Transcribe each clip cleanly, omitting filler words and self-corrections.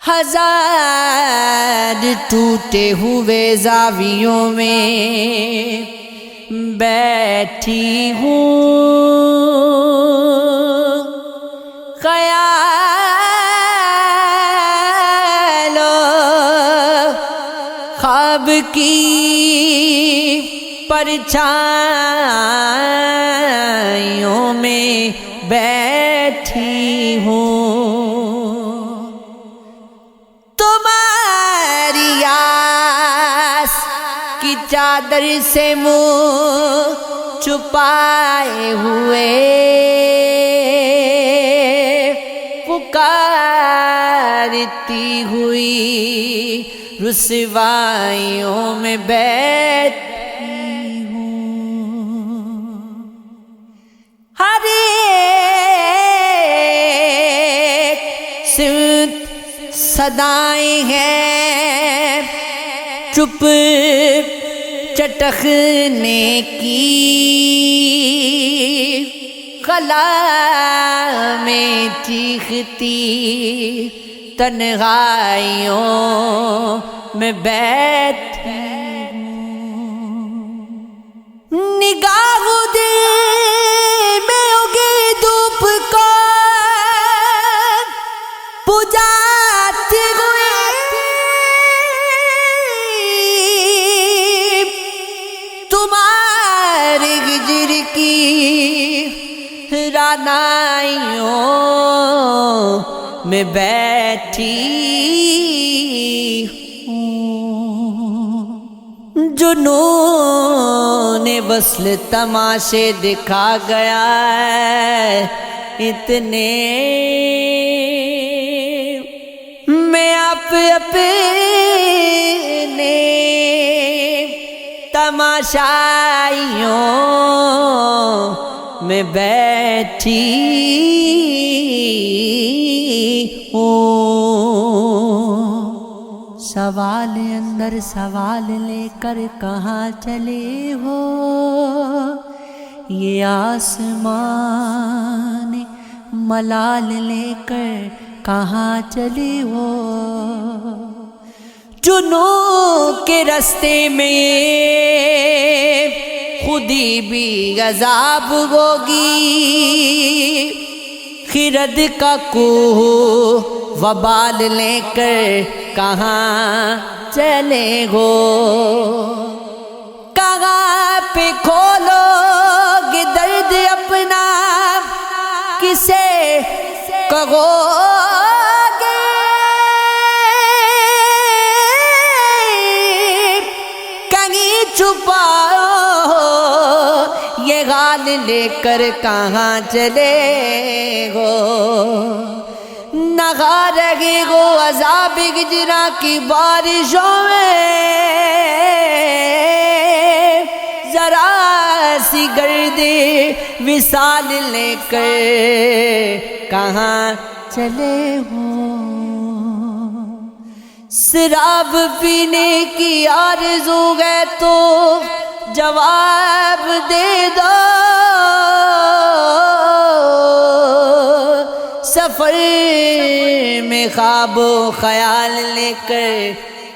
ہزار ٹوٹے ہوئے زاویوں میں بیٹھی ہوں، خیال و خواب کی پرچھائیوں میں بیٹھی ہوں، تمہاری آس کی چادر سے منہ چھپائے ہوئے پکارتی ہوئی رسوائیوں میں بیٹھی ہوں، ہر ایک سمت صدائیں ہیں چپ چٹخنے کی، خلا میں چیختی تنہائیوں میں بیٹھی ہوں، نگاہ دل میں اگے دھوپ کو بجھاتے ہوئے تمہارے ہجر کی رعنائیوں میں بیٹھی ہوں، جنون وصل تماشے دکھا گیا ہے اتنے، میں اپنے تماشائیوں میں بیٹھی ہوں، سوال اندر سوال لے کر کہاں چلے ہو، یہ آسمان ملال لے کر کہاں چلے ہو، جنوں کے رستے میں خودی بھی عذاب ہوگی، خرد کا کوہ وبال لے کر کہاں چلے ہو، کہاں پہ کھولو گے درد اپنا، کسے کہو گے کہیں چھپاؤ، یہ حال لے کر کہاں چلے ہو، نہا رہے ہو عذاب ہجراں کی بارشوں میں، ذرا سی گرد وصال لے کر کہاں چلے ہو، شراب پینے کی آرزو ہے تو جواب دے دو، سفر میں خواب و خیال لے کر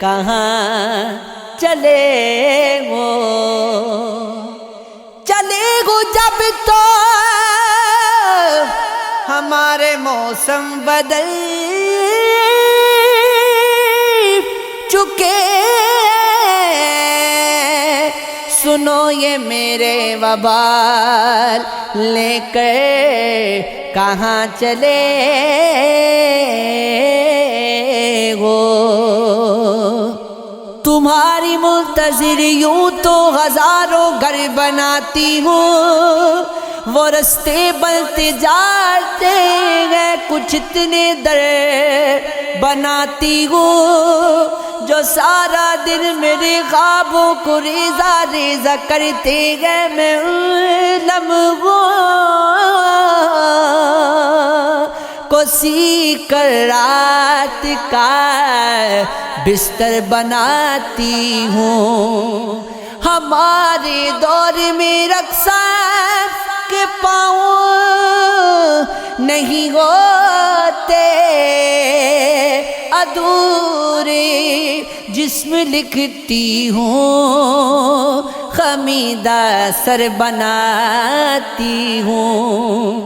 کہاں چلے ہو، چلے ہو جب تو ہمارے موسم بدل چکے، سنو یہ میرے وبال لے کر کہاں چلے ہو، تمہاری منتظر یوں تو ہزاروں گھر بناتی ہوں، وہ رستے بنتے جاتے ہیں کچھ اتنے در بناتی ہوں، جو سارا دن میرے خوابوں کو ریزہ ریزہ کرتے ہیں، میں لمحوں کو سی کر رات کا بستر بناتی ہوں، ہمارے دور میں رقصاں کے پاؤں نہیں ہوتے، ادھورے جسم لکھتی ہوں خمیدہ سر بناتی ہوں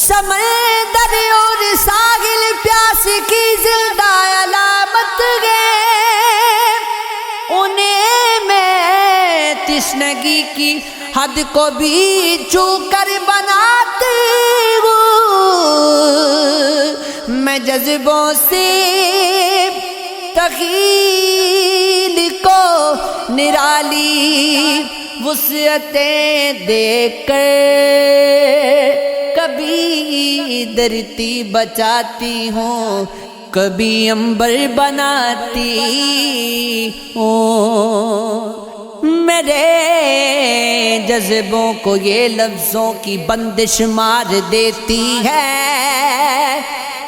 سمندر اور ساحل پیاس کی زندہ علامت ہے انہیں میں تشنگی کی حد کو بھی چھو کر بناتی ہوں میں جذبوں سے تخیل کو نرالی وسعتیں دے کر کبھی دھرتی بچاتی ہوں کبھی عنبر بناتی ہوں میرے جذبوں کو یہ لفظوں کی بندش مار دیتی ہے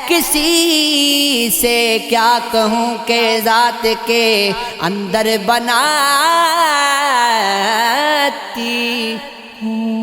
کسی سے کیا کہوں کہ ذات کے اندر بناتی ہوں